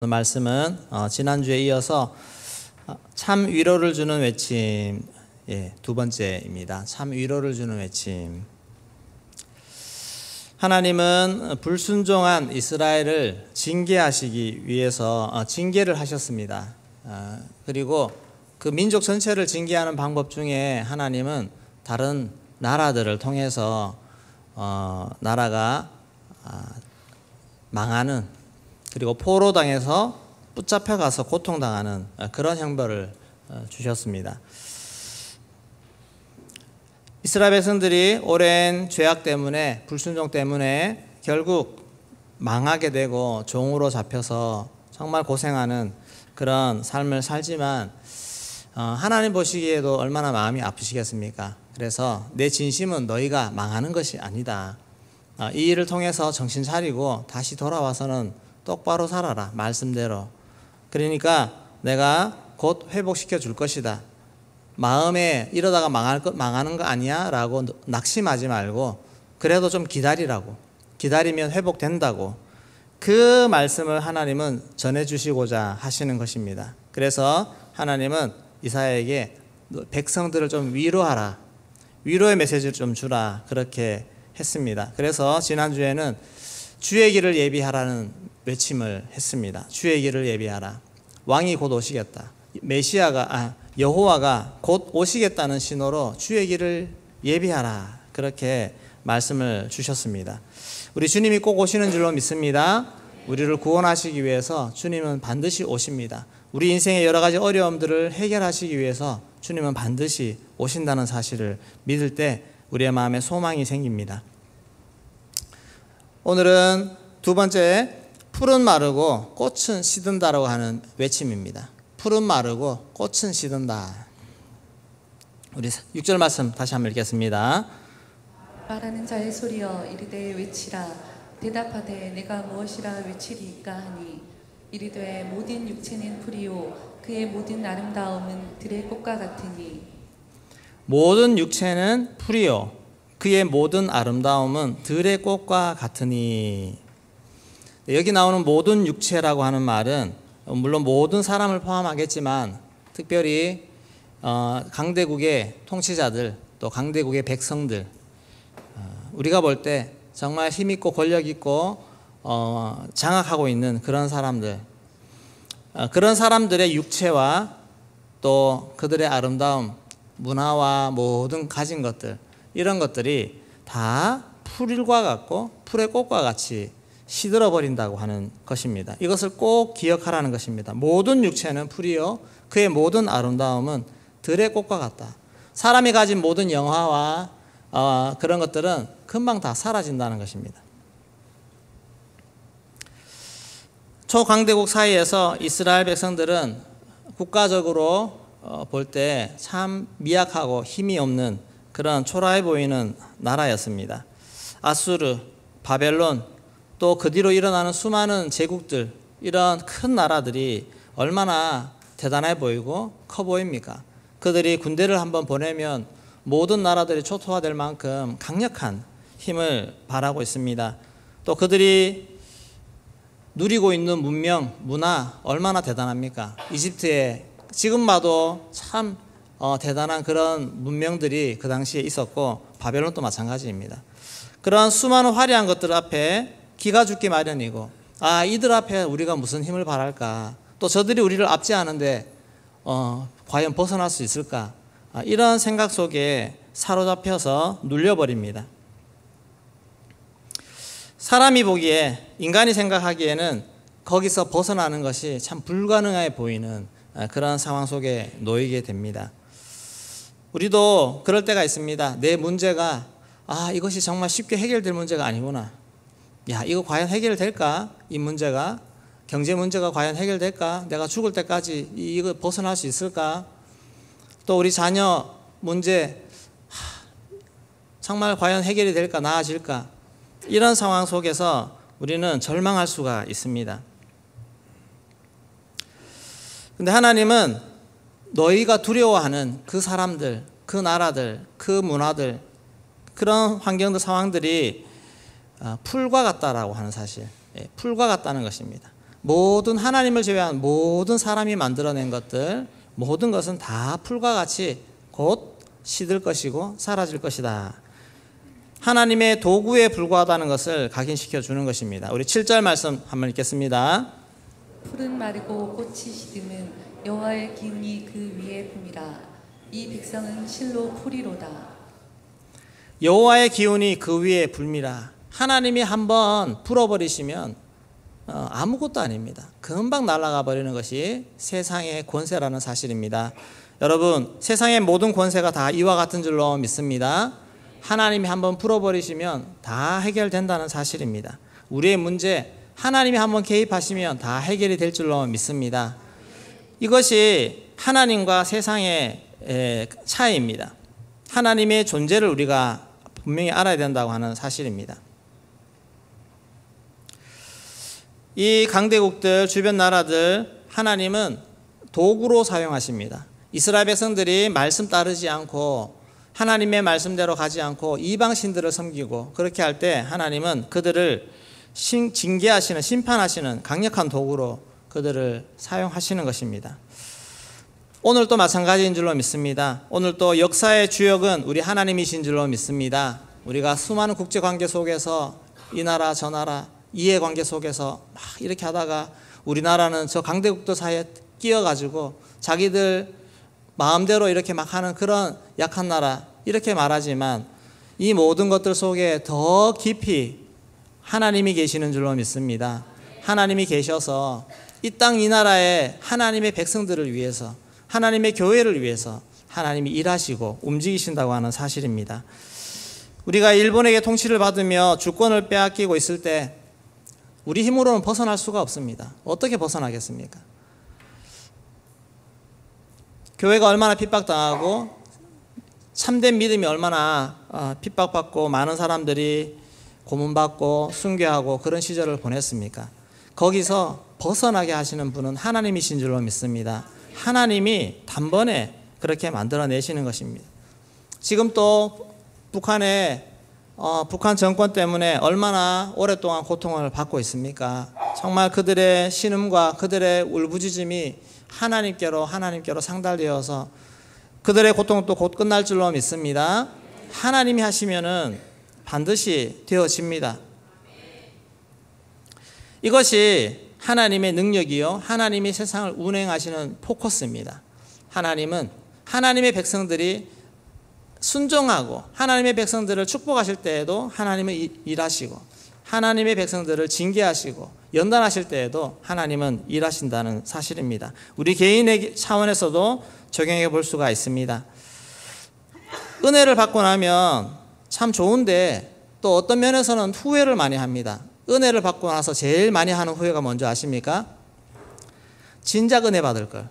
오늘 말씀은 지난주에 이어서 참 위로를 주는 외침, 두 번째입니다. 참 위로를 주는 외침. 하나님은 불순종한 이스라엘을 징계하시기 위해서 징계를 하셨습니다. 그리고 그 민족 전체를 징계하는 방법 중에 하나님은 다른 나라들을 통해서 나라가 망하는, 그리고 포로당해서 붙잡혀가서 고통당하는 그런 형벌을 주셨습니다. 이스라엘 백성들이 오랜 죄악 때문에, 불순종 때문에 결국 망하게 되고 종으로 잡혀서 정말 고생하는 그런 삶을 살지만 하나님 보시기에도 얼마나 마음이 아프시겠습니까? 그래서 내 진심은 너희가 망하는 것이 아니다. 이 일을 통해서 정신 차리고 다시 돌아와서는 똑바로 살아라, 말씀대로. 그러니까 내가 곧 회복시켜 줄 것이다. 마음에 이러다가 망하는 거 아니야? 라고 낙심하지 말고 그래도 좀 기다리라고. 기다리면 회복된다고. 그 말씀을 하나님은 전해주시고자 하시는 것입니다. 그래서 하나님은 이사야에게 백성들을 좀 위로하라, 위로의 메시지를 좀 주라, 그렇게 했습니다. 그래서 지난주에는 주의 길을 예비하라는 외침을 했습니다. 주의 길을 예비하라. 왕이 곧 오시겠다. 여호와가 곧 오시겠다는 신호로 주의 길을 예비하라, 그렇게 말씀을 주셨습니다. 우리 주님이 꼭 오시는 줄로 믿습니다. 우리를 구원하시기 위해서 주님은 반드시 오십니다. 우리 인생의 여러 가지 어려움들을 해결하시기 위해서 주님은 반드시 오신다는 사실을 믿을 때 우리의 마음에 소망이 생깁니다. 오늘은 두 번째, 풀은 마르고 꽃은 시든다라고 하는 외침입니다. 풀은 마르고 꽃은 시든다. 우리 6절 말씀 다시 한번 읽겠습니다. 말하는 자의 소리여 이르되 외치라. 대답하되 내가 무엇이라 외치리까 하니 이르되 모든 육체는 풀이요 그의 모든 아름다움은 들의 꽃과 같으니. 모든 육체는 풀이요 그의 모든 아름다움은 들의 꽃과 같으니. 여기 나오는 모든 육체라고 하는 말은 물론 모든 사람을 포함하겠지만 특별히 강대국의 통치자들, 또 강대국의 백성들, 우리가 볼 때 정말 힘있고 권력있고 장악하고 있는 그런 사람들, 그런 사람들의 육체와 또 그들의 아름다움, 문화와 모든 가진 것들, 이런 것들이 다 풀과 같고 풀의 꽃과 같이 시들어버린다고 하는 것입니다. 이것을 꼭 기억하라는 것입니다. 모든 육체는 풀이요 그의 모든 아름다움은 들의 꽃과 같다. 사람이 가진 모든 영화와 그런 것들은 금방 다 사라진다는 것입니다. 초강대국 사이에서 이스라엘 백성들은 국가적으로 볼 때 참 미약하고 힘이 없는 그런 초라해 보이는 나라였습니다. 아수르, 바벨론, 또 그 뒤로 일어나는 수많은 제국들, 이런 큰 나라들이 얼마나 대단해 보이고 커 보입니까? 그들이 군대를 한번 보내면 모든 나라들이 초토화될 만큼 강력한 힘을 발하고 있습니다. 또 그들이 누리고 있는 문명, 문화 얼마나 대단합니까? 이집트에 지금 봐도 참 대단한 그런 문명들이 그 당시에 있었고 바벨론도 마찬가지입니다. 그런 수많은 화려한 것들 앞에 기가 죽기 마련이고, 이들 앞에 우리가 무슨 힘을 발할까? 또 저들이 우리를 압제하는데 과연 벗어날 수 있을까? 이런 생각 속에 사로잡혀서 눌려버립니다. 사람이 보기에, 인간이 생각하기에는 거기서 벗어나는 것이 참 불가능해 보이는 그런 상황 속에 놓이게 됩니다. 우리도 그럴 때가 있습니다. 내 문제가 이것이 정말 쉽게 해결될 문제가 아니구나. 이거 과연 해결될까? 이 문제가, 경제 문제가 과연 해결될까? 내가 죽을 때까지 이거 벗어날 수 있을까? 또 우리 자녀 문제, 정말 과연 해결이 될까? 나아질까? 이런 상황 속에서 우리는 절망할 수가 있습니다. 근데 하나님은 너희가 두려워하는 그 사람들, 그 나라들, 그 문화들, 그런 환경들, 상황들이 풀과 같다라고 하는 사실, 풀과 같다는 것입니다. 모든 하나님을 제외한 모든 사람이 만들어낸 것들, 모든 것은 다 풀과 같이 곧 시들 것이고 사라질 것이다. 하나님의 도구에 불과하다는 것을 각인시켜 주는 것입니다. 우리 7절 말씀 한번 읽겠습니다. 풀은 마르고 꽃이 시듬은 여호와의 기운이 그 위에 붐이라. 이 백성은 실로 풀이로다. 여호와의 기운이 그 위에 불미라. 하나님이 한번 불어버리시면 아무것도 아닙니다. 금방 날아가 버리는 것이 세상의 권세라는 사실입니다. 여러분, 세상의 모든 권세가 다 이와 같은 줄로 믿습니다. 하나님이 한번 풀어버리시면 다 해결된다는 사실입니다. 우리의 문제, 하나님이 한번 개입하시면 다 해결이 될 줄로 믿습니다. 이것이 하나님과 세상의 차이입니다. 하나님의 존재를 우리가 분명히 알아야 된다고 하는 사실입니다. 이 강대국들, 주변 나라들, 하나님은 도구로 사용하십니다. 이스라엘 백성들이 말씀 따르지 않고 하나님의 말씀대로 가지 않고 이방 신들을 섬기고 그렇게 할 때 하나님은 그들을 징계하시는, 심판하시는 강력한 도구로 그들을 사용하시는 것입니다. 오늘도 마찬가지인 줄로 믿습니다. 오늘도 역사의 주역은 우리 하나님이신 줄로 믿습니다. 우리가 수많은 국제관계 속에서 이 나라 저 나라 이해관계 속에서 막 이렇게 하다가 우리나라는 저 강대국들 사이에 끼어가지고 자기들 마음대로 이렇게 막 하는 그런 약한 나라 이렇게 말하지만 이 모든 것들 속에 더 깊이 하나님이 계시는 줄로 믿습니다. 하나님이 계셔서 이 땅 이 나라에 하나님의 백성들을 위해서 하나님의 교회를 위해서 하나님이 일하시고 움직이신다고 하는 사실입니다. 우리가 일본에게 통치를 받으며 주권을 빼앗기고 있을 때 우리 힘으로는 벗어날 수가 없습니다. 어떻게 벗어나겠습니까? 교회가 얼마나 핍박당하고 참된 믿음이 얼마나 핍박받고 많은 사람들이 고문받고 순교하고 그런 시절을 보냈습니까? 거기서 벗어나게 하시는 분은 하나님이신 줄로 믿습니다. 하나님이 단번에 그렇게 만들어내시는 것입니다. 지금 또 북한 정권 때문에 얼마나 오랫동안 고통을 받고 있습니까? 정말 그들의 신음과 그들의 울부짖음이 하나님께로 상달되어서 그들의 고통은 또 곧 끝날 줄로 믿습니다. 하나님이 하시면은 반드시 되어집니다. 이것이 하나님의 능력이요, 하나님이 세상을 운행하시는 포커스입니다. 하나님은 하나님의 백성들이 순종하고 하나님의 백성들을 축복하실 때에도 하나님은 일하시고 하나님의 백성들을 징계하시고 연단하실 때에도 하나님은 일하신다는 사실입니다. 우리 개인의 차원에서도 적용해 볼 수가 있습니다. 은혜를 받고 나면 참 좋은데 또 어떤 면에서는 후회를 많이 합니다. 은혜를 받고 나서 제일 많이 하는 후회가 뭔지 아십니까? 진작 은혜 받을 걸,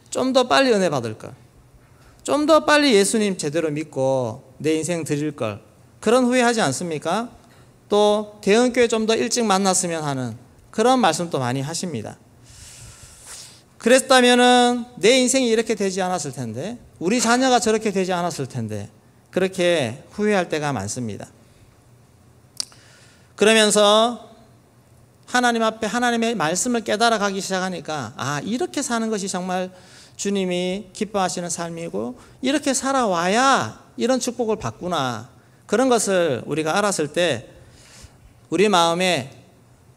좀 더 빨리 은혜 받을 걸, 좀 더 빨리 예수님 제대로 믿고 내 인생 드릴 걸, 그런 후회하지 않습니까? 또 대형교회 좀 더 일찍 만났으면 하는 그런 말씀도 많이 하십니다. 그랬다면은 내 인생이 이렇게 되지 않았을 텐데, 우리 자녀가 저렇게 되지 않았을 텐데, 그렇게 후회할 때가 많습니다. 그러면서 하나님 앞에 하나님의 말씀을 깨달아 가기 시작하니까 이렇게 사는 것이 정말 주님이 기뻐하시는 삶이고 이렇게 살아와야 이런 축복을 받구나, 그런 것을 우리가 알았을 때 우리 마음에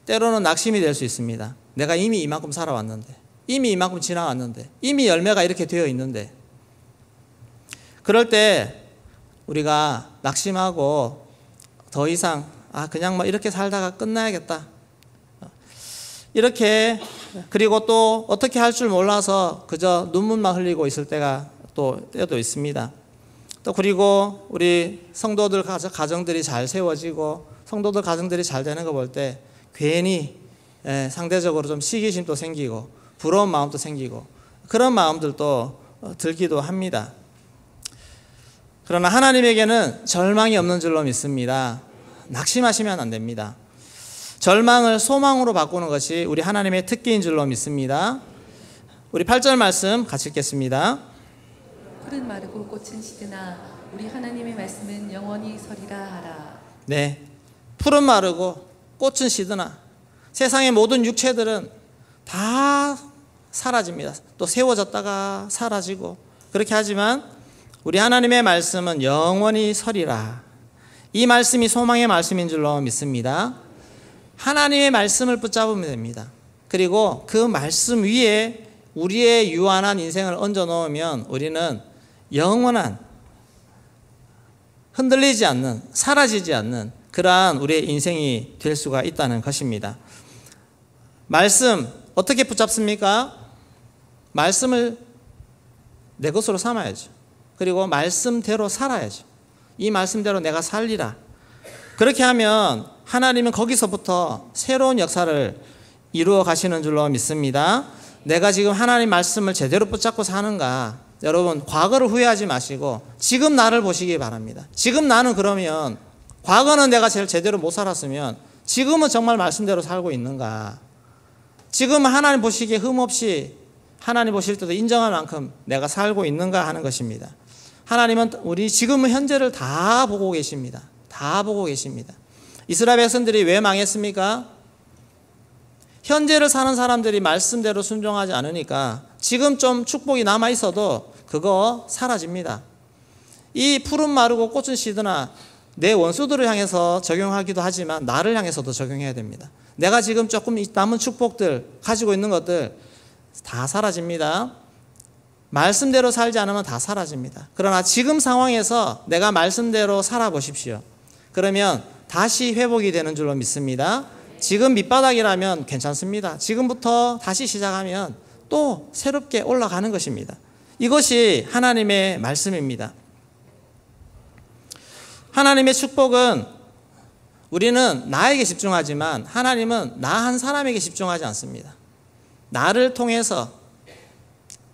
때로는 낙심이 될 수 있습니다. 내가 이미 이만큼 살아왔는데, 이미 이만큼 지나왔는데, 이미 열매가 이렇게 되어 있는데, 그럴 때 우리가 낙심하고 더 이상 그냥 뭐 이렇게 살다가 끝나야겠다, 이렇게, 그리고 또 어떻게 할 줄 몰라서 그저 눈물만 흘리고 있을 때도 있습니다. 또 그리고 우리 성도들 가정들이 잘 세워지고 성도들 가정들이 잘 되는 거 볼 때 괜히 상대적으로 좀 시기심도 생기고 부러운 마음도 생기고 그런 마음들도 들기도 합니다. 그러나 하나님에게는 절망이 없는 줄로 믿습니다. 낙심하시면 안 됩니다. 절망을 소망으로 바꾸는 것이 우리 하나님의 특기인 줄로 믿습니다. 우리 8절 말씀 같이 읽겠습니다. 풀은 마르고 꽃은 시드나 우리 하나님의 말씀은 영원히 서리라 하라. 네, 풀은 마르고 꽃은 시드나 세상의 모든 육체들은 다 사라집니다. 또 세워졌다가 사라지고 그렇게 하지만 우리 하나님의 말씀은 영원히 서리라. 이 말씀이 소망의 말씀인 줄로 믿습니다. 하나님의 말씀을 붙잡으면 됩니다. 그리고 그 말씀 위에 우리의 유한한 인생을 얹어 놓으면 우리는 영원한, 흔들리지 않는, 사라지지 않는 그러한 우리의 인생이 될 수가 있다는 것입니다. 말씀 어떻게 붙잡습니까? 말씀을 내 것으로 삼아야죠. 그리고 말씀대로 살아야죠. 이 말씀대로 내가 살리라. 그렇게 하면 하나님은 거기서부터 새로운 역사를 이루어 가시는 줄로 믿습니다. 내가 지금 하나님 말씀을 제대로 붙잡고 사는가? 여러분, 과거를 후회하지 마시고 지금 나를 보시기 바랍니다. 지금 나는 그러면 과거는 내가 제대로 못 살았으면 지금은 정말 말씀대로 살고 있는가? 지금 하나님 보시기에 흠없이 하나님 보실 때도 인정할 만큼 내가 살고 있는가 하는 것입니다. 하나님은 우리 지금 현재를 다 보고 계십니다. 다 보고 계십니다. 이스라엘 백성들이 왜 망했습니까? 현재를 사는 사람들이 말씀대로 순종하지 않으니까 지금 좀 축복이 남아 있어도 그거 사라집니다. 이 풀은 마르고 꽃은 시드나 내 원수들을 향해서 적용하기도 하지만 나를 향해서도 적용해야 됩니다. 내가 지금 조금 남은 축복들 가지고 있는 것들 다 사라집니다. 말씀대로 살지 않으면 다 사라집니다. 그러나 지금 상황에서 내가 말씀대로 살아보십시오. 그러면 다시 회복이 되는 줄로 믿습니다. 지금 밑바닥이라면 괜찮습니다. 지금부터 다시 시작하면 또 새롭게 올라가는 것입니다. 이것이 하나님의 말씀입니다. 하나님의 축복은 우리는 나에게 집중하지만 하나님은 나 한 사람에게 집중하지 않습니다. 나를 통해서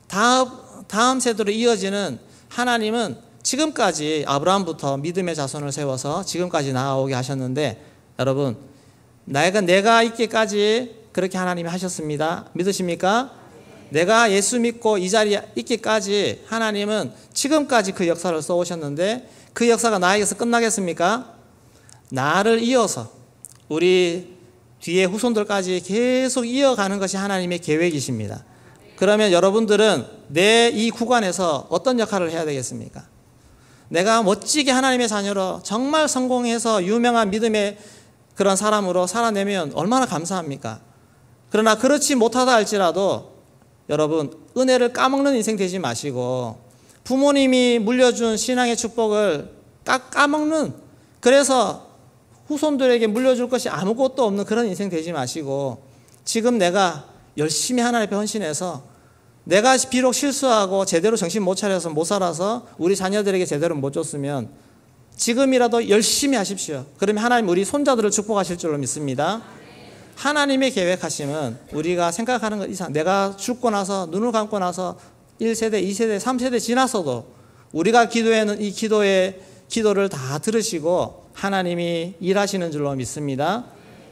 다음 세대로 이어지는 하나님은 지금까지 아브라함부터 믿음의 자손을 세워서 지금까지 나아오게 하셨는데 여러분 내가 있기까지 그렇게 하나님이 하셨습니다. 믿으십니까? 내가 예수 믿고 이 자리에 있기까지 하나님은 지금까지 그 역사를 써오셨는데 그 역사가 나에게서 끝나겠습니까? 나를 이어서 우리 뒤에 후손들까지 계속 이어가는 것이 하나님의 계획이십니다. 그러면 여러분들은 내 이 구간에서 어떤 역할을 해야 되겠습니까? 내가 멋지게 하나님의 자녀로 정말 성공해서 유명한 믿음의 그런 사람으로 살아내면 얼마나 감사합니까? 그러나 그렇지 못하다 할지라도 여러분 은혜를 까먹는 인생 되지 마시고 부모님이 물려준 신앙의 축복을 까먹는, 그래서 후손들에게 물려줄 것이 아무것도 없는 그런 인생 되지 마시고 지금 내가 열심히 하나님 앞에 헌신해서 내가 비록 실수하고 제대로 정신 못 차려서 못 살아서 우리 자녀들에게 제대로 못 줬으면 지금이라도 열심히 하십시오. 그러면 하나님 우리 손자들을 축복하실 줄로 믿습니다. 하나님의 계획하심은 우리가 생각하는 것 이상, 내가 죽고 나서 눈을 감고 나서 1세대, 2세대, 3세대 지나서도 우리가 기도하는 이 기도를 다 들으시고 하나님이 일하시는 줄로 믿습니다.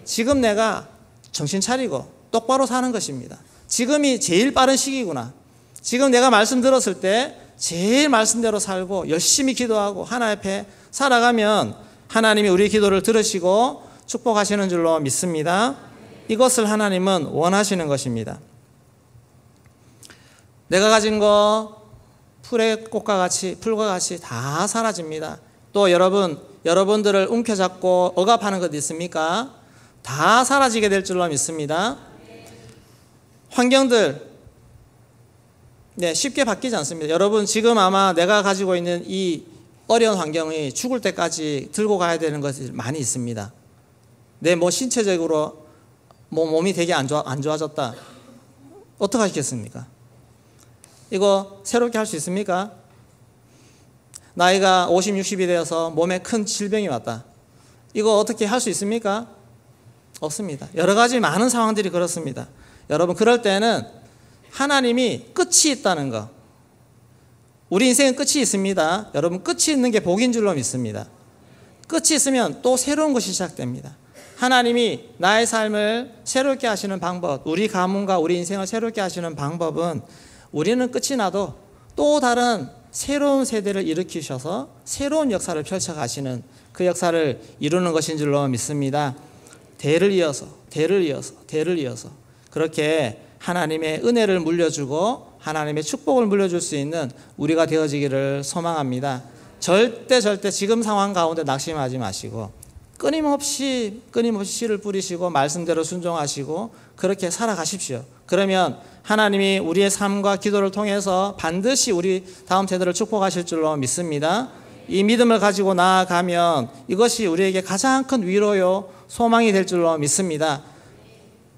지금 내가 정신 차리고 똑바로 사는 것입니다. 지금이 제일 빠른 시기구나. 지금 내가 말씀 들었을 때 제일 말씀대로 살고 열심히 기도하고 하나님 앞에 살아가면 하나님이 우리 기도를 들으시고 축복하시는 줄로 믿습니다. 이것을 하나님은 원하시는 것입니다. 내가 가진 거 풀의 꽃과 같이, 풀과 같이 다 사라집니다. 또 여러분들을 움켜잡고 억압하는 것 있습니까? 다 사라지게 될 줄로 믿습니다. 환경들 쉽게 바뀌지 않습니다. 여러분 지금 아마 내가 가지고 있는 이 어려운 환경이 죽을 때까지 들고 가야 되는 것이 많이 있습니다. 내 신체적으로 몸이 되게 안 좋아졌다. 어떻게 하시겠습니까? 이거 새롭게 할 수 있습니까? 나이가 50, 60이 되어서 몸에 큰 질병이 왔다. 이거 어떻게 할 수 있습니까? 없습니다. 여러 가지 많은 상황들이 그렇습니다. 여러분 그럴 때는 하나님이 끝이 있다는 거, 우리 인생은 끝이 있습니다. 여러분 끝이 있는 게 복인 줄로 믿습니다. 끝이 있으면 또 새로운 것이 시작됩니다. 하나님이 나의 삶을 새롭게 하시는 방법, 우리 가문과 우리 인생을 새롭게 하시는 방법은 우리는 끝이 나도 또 다른 새로운 세대를 일으키셔서 새로운 역사를 펼쳐가시는 그 역사를 이루는 것인 줄로 믿습니다. 대를 이어서 대를 이어서 그렇게 하나님의 은혜를 물려주고 하나님의 축복을 물려줄 수 있는 우리가 되어지기를 소망합니다. 절대 지금 상황 가운데 낙심하지 마시고 끊임없이 씨를 뿌리시고 말씀대로 순종하시고 그렇게 살아가십시오. 그러면 하나님이 우리의 삶과 기도를 통해서 반드시 우리 다음 세대를 축복하실 줄로 믿습니다. 이 믿음을 가지고 나아가면 이것이 우리에게 가장 큰 위로요 소망이 될 줄로 믿습니다.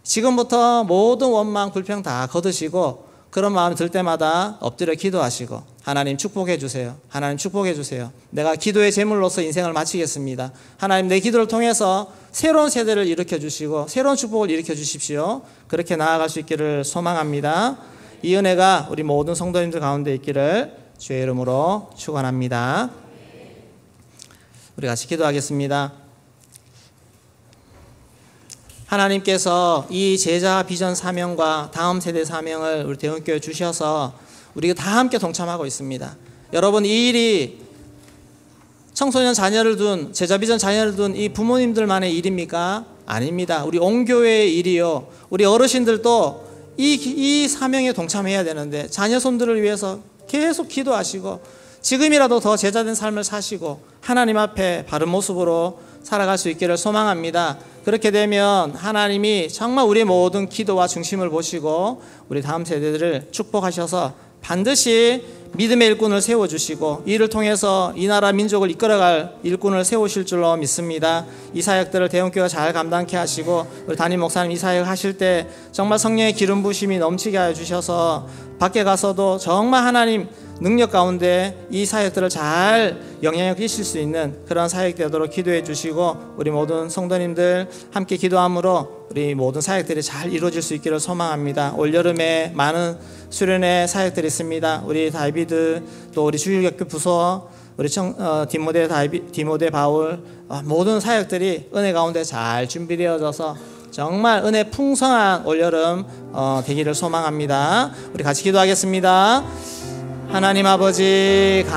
지금부터 모든 원망 불평 다 거두시고 그런 마음이 들 때마다 엎드려 기도하시고 하나님 축복해 주세요. 하나님 축복해 주세요. 내가 기도의 제물로서 인생을 마치겠습니다. 하나님 내 기도를 통해서 새로운 세대를 일으켜 주시고 새로운 축복을 일으켜 주십시오. 그렇게 나아갈 수 있기를 소망합니다. 이 은혜가 우리 모든 성도님들 가운데 있기를 주의 이름으로 축원합니다. 우리 같이 기도하겠습니다. 하나님께서 이 제자 비전 사명과 다음 세대 사명을 우리 대원교회 주셔서 우리가 다 함께 동참하고 있습니다. 여러분, 이 일이 청소년 자녀를 둔 제자 비전 자녀를 둔 이 부모님들만의 일입니까? 아닙니다. 우리 온 교회의 일이요. 우리 어르신들도 이 사명에 동참해야 되는데 자녀 손들을 위해서 계속 기도하시고 지금이라도 더 제자된 삶을 사시고 하나님 앞에 바른 모습으로 살아갈 수 있기를 소망합니다. 그렇게 되면 하나님이 정말 우리의 모든 기도와 중심을 보시고 우리 다음 세대들을 축복하셔서 반드시 믿음의 일꾼을 세워주시고 이를 통해서 이 나라 민족을 이끌어갈 일꾼을 세우실 줄로 믿습니다. 이 사역들을 대원교회가 잘 감당케 하시고 우리 담임 목사님 이 사역 하실 때 정말 성령의 기름 부심이 넘치게 하여 주셔서 밖에 가서도 정말 하나님 능력 가운데 이 사역들을 잘 영향을 끼칠 수 있는 그런 사역 되도록 기도해 주시고 우리 모든 성도님들 함께 기도함으로 우리 모든 사역들이 잘 이루어질 수 있기를 소망합니다. 올여름에 많은 수련회 사역들이 있습니다. 우리 다이비드 또 우리 주일학교 부서 우리 디모데 바울 모든 사역들이 은혜 가운데 잘 준비되어져서 정말 은혜 풍성한 올여름 되기를 소망합니다. 우리 같이 기도하겠습니다. 하나님 아버지